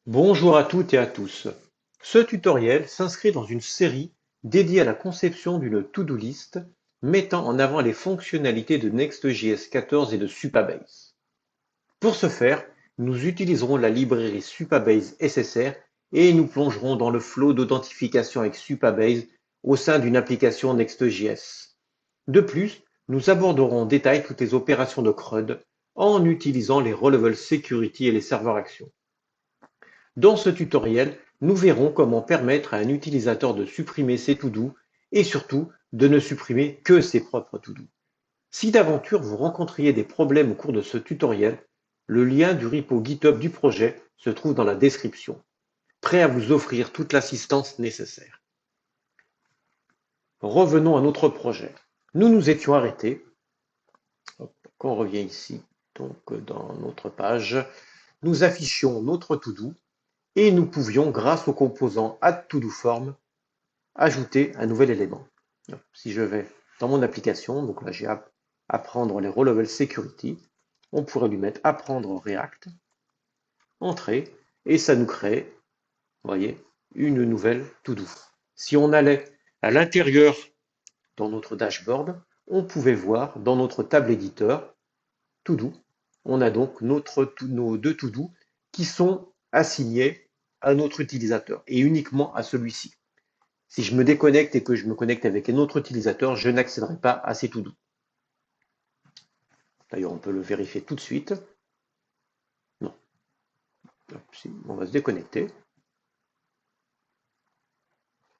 Bonjour à toutes et à tous. Ce tutoriel s'inscrit dans une série dédiée à la conception d'une to-do list mettant en avant les fonctionnalités de Next.js 14 et de Supabase. Pour ce faire, nous utiliserons la librairie Supabase SSR et nous plongerons dans le flot d'authentification avec Supabase au sein d'une application Next.js. De plus, nous aborderons en détail toutes les opérations de CRUD en utilisant les Role-Level Security et les serveurs actions. Dans ce tutoriel, nous verrons comment permettre à un utilisateur de supprimer ses to-do et surtout de ne supprimer que ses propres to-do. Si d'aventure vous rencontriez des problèmes au cours de ce tutoriel, le lien du repo GitHub du projet se trouve dans la description, prêt à vous offrir toute l'assistance nécessaire. Revenons à notre projet. Nous nous étions arrêtés, quand on revient ici, donc dans notre page, nous affichions notre to-do et nous pouvions, grâce au composant add-to-do-form, ajouter un nouvel élément. Si je vais dans mon application, donc là j'ai apprendre les row-level security, on pourrait lui mettre apprendre React, entrer, et ça nous crée, vous voyez, une nouvelle to-do. Si on allait à l'intérieur dans notre dashboard, on pouvait voir dans notre table éditeur to-do, on a donc nos deux to-do qui sont assignés à notre utilisateur et uniquement à celui-ci. Si je me déconnecte et que je me connecte avec un autre utilisateur, je n'accéderai pas à ces to-do. D'ailleurs, on peut le vérifier tout de suite. Non. On va se déconnecter.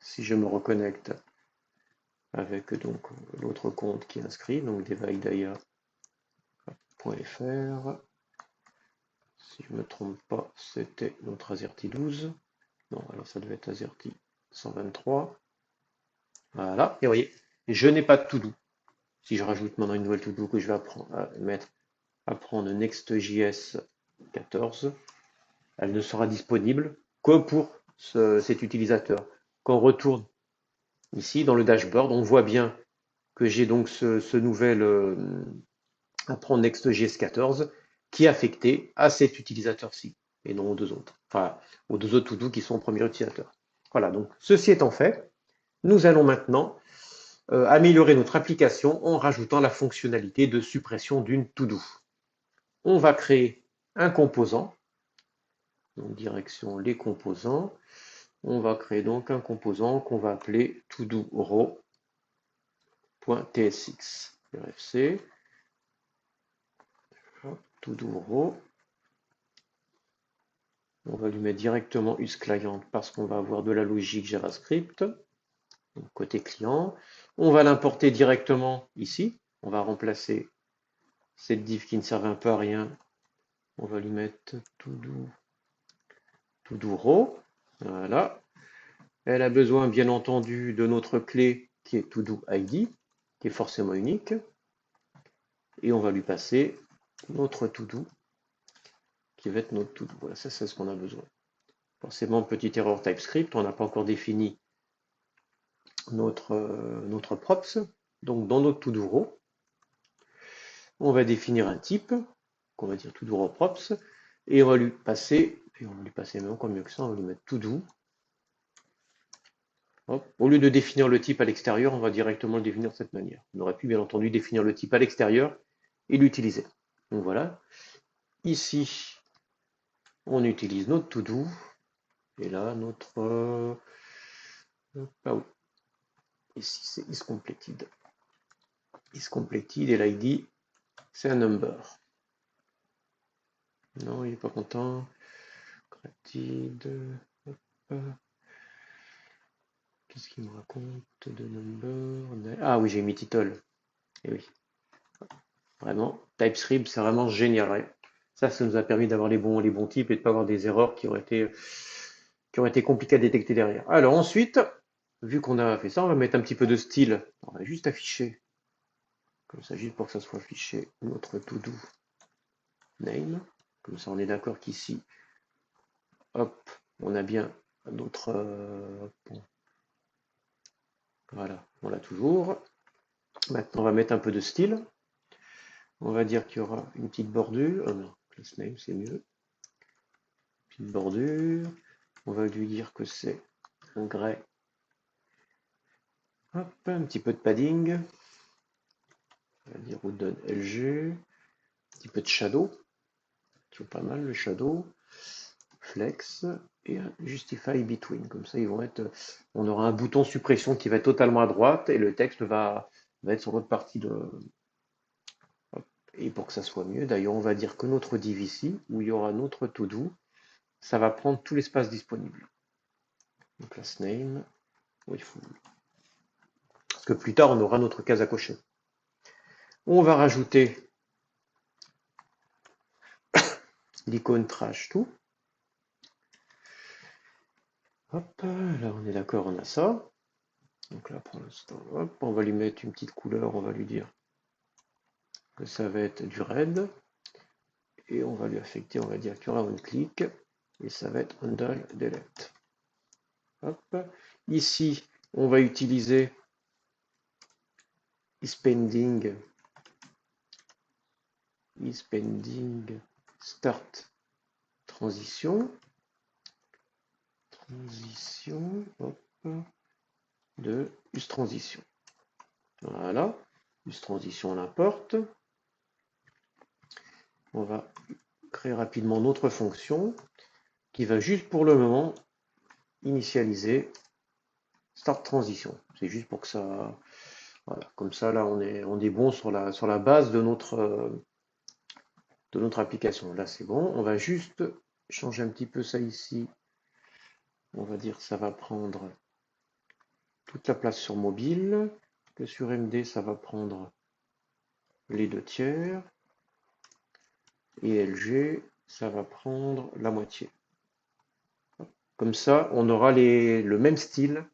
Si je me reconnecte avec donc l'autre compte qui est inscrit, donc devaidaya.fr. Si je ne me trompe pas, c'était notre Azerty 12. Non, alors ça devait être Azerty 123. Voilà, et vous voyez, je n'ai pas de to-do. Si je rajoute maintenant une nouvelle to-do que je vais apprendre Next.js 14, elle ne sera disponible que pour cet utilisateur. Quand on retourne ici dans le dashboard, on voit bien que j'ai donc ce nouvel apprendre Next.js 14 qui est affecté à cet utilisateur-ci et non aux deux autres. Enfin, aux deux autres to-do qui sont au premier utilisateur. Voilà, donc ceci étant fait, nous allons maintenant améliorer notre application en rajoutant la fonctionnalité de suppression d'une to-do. On va créer un composant, donc direction les composants. On va créer donc un composant qu'on va appeler todo-row.tsx. RFC, todo-row. On va lui mettre directement useClient parce qu'on va avoir de la logique JavaScript. Donc, côté client. On va l'importer directement ici. On va remplacer cette div qui ne servait un peu à rien. On va lui mettre todo-row. Voilà. Elle a besoin, bien entendu, de notre clé qui est todo-id, qui est forcément unique. Et on va lui passer notre to-do, qui va être notre to-do. Voilà, ça c'est ce qu'on a besoin. Forcément, petite erreur TypeScript, on n'a pas encore défini notre props. Donc dans notre to-do row, on va définir un type, qu'on va dire to-do row props, et on va lui passer même encore mieux que ça, on va lui mettre to-do. Au lieu de définir le type à l'extérieur, on va directement le définir de cette manière. On aurait pu bien entendu définir le type à l'extérieur et l'utiliser. Donc voilà. Ici, on utilise notre to-do. Et là, notre... ah oui. Ici, c'est isCompleted. IsCompleted et l'ID, c'est un number. Non, il n'est pas content. Completed. Qu'est-ce qu'il me raconte de number? Ah oui, j'ai mis title. Et oui. Vraiment, TypeScript, c'est vraiment génial. Ouais. Ça nous a permis d'avoir les bons types et de ne pas avoir des erreurs qui auraient été compliquées à détecter derrière. Alors ensuite, vu qu'on a fait ça, on va mettre un petit peu de style. On va juste afficher, comme ça, juste pour que ça soit affiché, notre to-do name. Comme ça, on est d'accord qu'ici, hop, on a bien notre... bon. Voilà, on l'a toujours. Maintenant, on va mettre un peu de style. On va dire qu'il y aura une petite bordure. Oh non, class name, c'est mieux. petite bordure. On va lui dire que c'est un grès. Hop, un petit peu de padding. On va dire Wooden LG. Un petit peu de shadow. C'est pas mal le shadow. Flex et un Justify Between. Comme ça, ils vont être. On aura un bouton suppression qui va être totalement à droite et le texte va être sur l'autre partie de. Et pour que ça soit mieux, d'ailleurs, on va dire que notre div ici, où il y aura notre to-do, ça va prendre tout l'espace disponible. Donc class name, il faut. Parce que plus tard, on aura notre case à cocher. On va rajouter l'icône trash tout. Hop, là on est d'accord, on a ça. Donc là pour l'instant, hop, on va lui mettre une petite couleur, on va lui dire que ça va être du red. Et on va lui affecter, on va dire qu'il y aura un clic. Et ça va être handle delete. Hop. Ici, on va utiliser ispending start transition hop, de useTransition. Voilà, useTransition on l'importe. On va créer rapidement notre fonction qui va juste pour le moment initialiser start transition. C'est juste pour que ça, voilà, comme ça là on est bon sur la base de notre application. Là c'est bon. On va juste changer un petit peu ça ici. On va dire que ça va prendre toute la place sur mobile, que sur MD ça va prendre les 2/3 et LG ça va prendre la moitié. Comme ça on aura le même style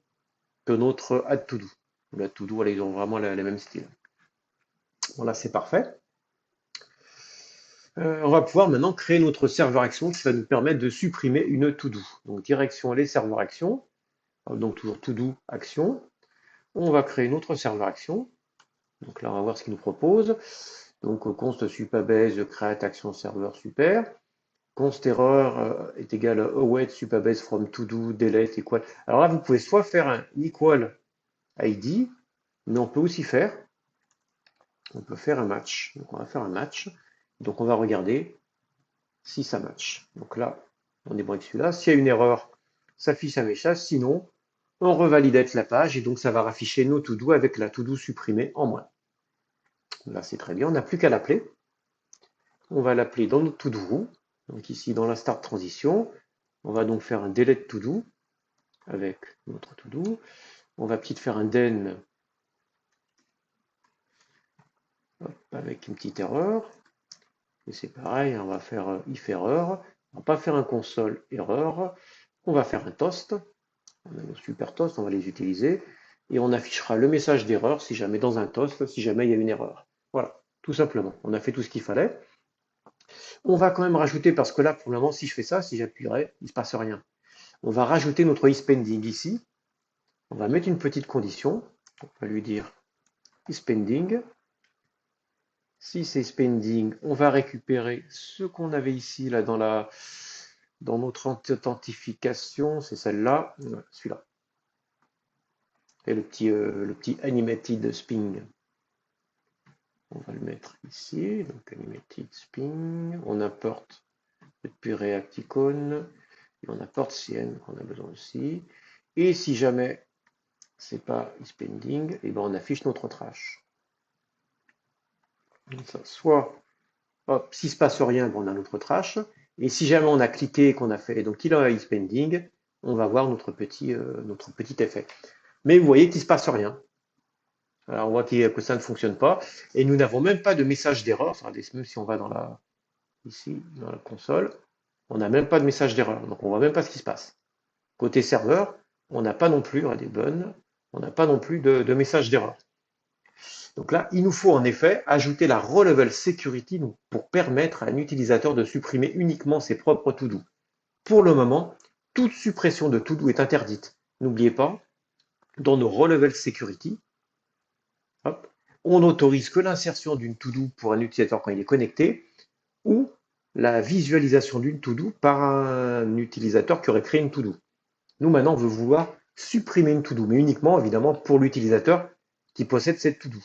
que notre add to do. Le add to do, ils ont vraiment les mêmes styles. Voilà, c'est parfait. On va pouvoir maintenant créer notre serveur action qui va nous permettre de supprimer une to do. Donc direction aller serveur action. Donc toujours to do action. On va créer notre serveur action. Donc là, on va voir ce qu'il nous propose. Donc const supabase create action serveur super. Const error est égal à await supabase from to do delete equal. Alors là, vous pouvez soit faire un equal id, mais on peut aussi faire, on peut faire un match. Donc on va faire un match. Donc on va regarder si ça match. Donc là, on est bon avec celui-là. S'il y a une erreur, ça affiche un message. Sinon, on revalidate la page et donc ça va afficher nos to-do avec la to-do supprimée en moins. Là, c'est très bien. On n'a plus qu'à l'appeler. On va l'appeler dans notre to-do. Donc ici, dans la start transition, on va donc faire un delete to-do avec notre to-do. On va peut-être faire un den avec une petite erreur. Et c'est pareil, on va faire if erreur. On va pas faire un console erreur. On va faire un toast. On a nos super toasts, on va les utiliser. Et on affichera le message d'erreur si jamais dans un toast, si jamais il y a une erreur. Voilà, tout simplement. On a fait tout ce qu'il fallait. On va quand même rajouter, parce que là, pour le moment, si je fais ça, si j'appuierai, il ne se passe rien. On va rajouter notre ispending ici. On va mettre une petite condition. On va lui dire ispending. Si c'est spending, on va récupérer ce qu'on avait ici là dans notre authentification, c'est celle-là, celui-là. Et le petit animated sping. On va le mettre ici, donc animated sping. On importe depuis React icon et on apporte CN qu'on a besoin aussi. Et si jamais c'est pas ispending, et ben on affiche notre trash. Ça, soit hop, s'il se passe rien, ben on a notre trash. Et si jamais on a cliqué et qu'on a fait donc il a ispending, on va voir notre petit effet. Mais vous voyez qu'il se passe rien. Alors on voit que ça ne fonctionne pas. Et nous n'avons même pas de message d'erreur. Même si on va ici dans la console, on n'a même pas de message d'erreur. Donc on voit même pas ce qui se passe. Côté serveur, on n'a pas non plus, des buns, on n'a pas non plus de message d'erreur. Donc là, il nous faut en effet ajouter la row-level security pour permettre à un utilisateur de supprimer uniquement ses propres to-do. Pour le moment, toute suppression de to-do est interdite. N'oubliez pas, dans nos row-level security, hop, on n'autorise que l'insertion d'une to-do pour un utilisateur quand il est connecté ou la visualisation d'une to-do par un utilisateur qui aurait créé une to-do. Nous, maintenant, on veut vouloir supprimer une to-do, mais uniquement, évidemment, pour l'utilisateur qui possède cette to-do.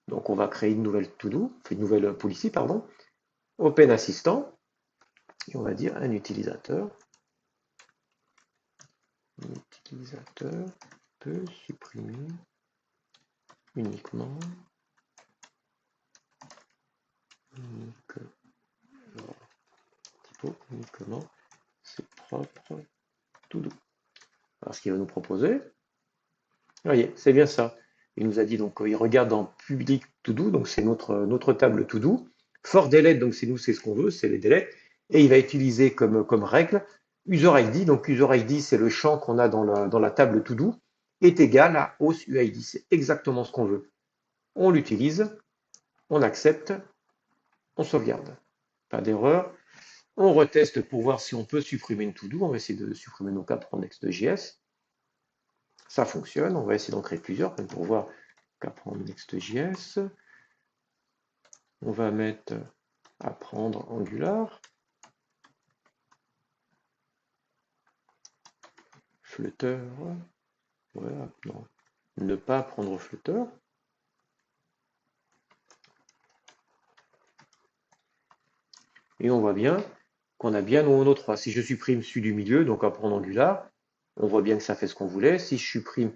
Donc, on va créer une nouvelle to-do, une nouvelle policy, pardon, Open Assistant, et on va dire un utilisateur peut supprimer uniquement ses propres to-do. Alors, ce qu'il va nous proposer, vous voyez, c'est bien ça. Il nous a dit, donc, il regarde dans public to-do, donc c'est notre table to-do. For delete, donc c'est nous, c'est ce qu'on veut, c'est les délais. Et il va utiliser comme règle user ID. Donc user ID, c'est le champ qu'on a dans la table to-do, est égal à host UID. C'est exactement ce qu'on veut. On l'utilise, on accepte, on sauvegarde. Pas d'erreur. On reteste pour voir si on peut supprimer une to-do. On va essayer de supprimer nos capes en Next.js. Ça fonctionne. On va essayer d'en créer plusieurs pour voir qu'apprendre Next.js. On va mettre apprendre Angular. Flutter. Voilà, non. Ne pas apprendre Flutter. Et on voit bien qu'on a bien nos 3. Si je supprime celui du milieu, donc apprendre Angular, on voit bien que ça fait ce qu'on voulait. Si je supprime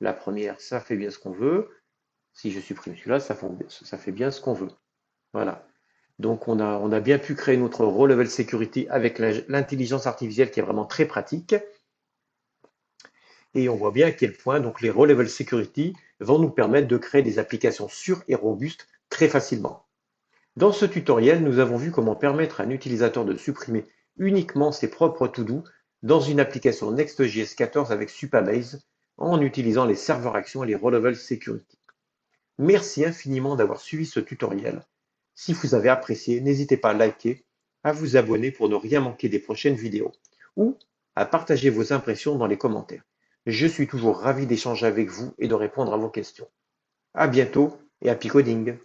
la première, ça fait bien ce qu'on veut. Si je supprime celui-là, ça fait bien ce qu'on veut. Voilà. Donc on a bien pu créer notre row level security avec l'intelligence artificielle qui est vraiment très pratique. Et on voit bien à quel point donc, les row level security vont nous permettre de créer des applications sûres et robustes très facilement. Dans ce tutoriel, nous avons vu comment permettre à un utilisateur de supprimer uniquement ses propres to-do dans une application Next.js 14 avec Supabase en utilisant les serveurs actions et les row level security. Merci infiniment d'avoir suivi ce tutoriel. Si vous avez apprécié, n'hésitez pas à liker, à vous abonner pour ne rien manquer des prochaines vidéos ou à partager vos impressions dans les commentaires. Je suis toujours ravi d'échanger avec vous et de répondre à vos questions. À bientôt et happy coding!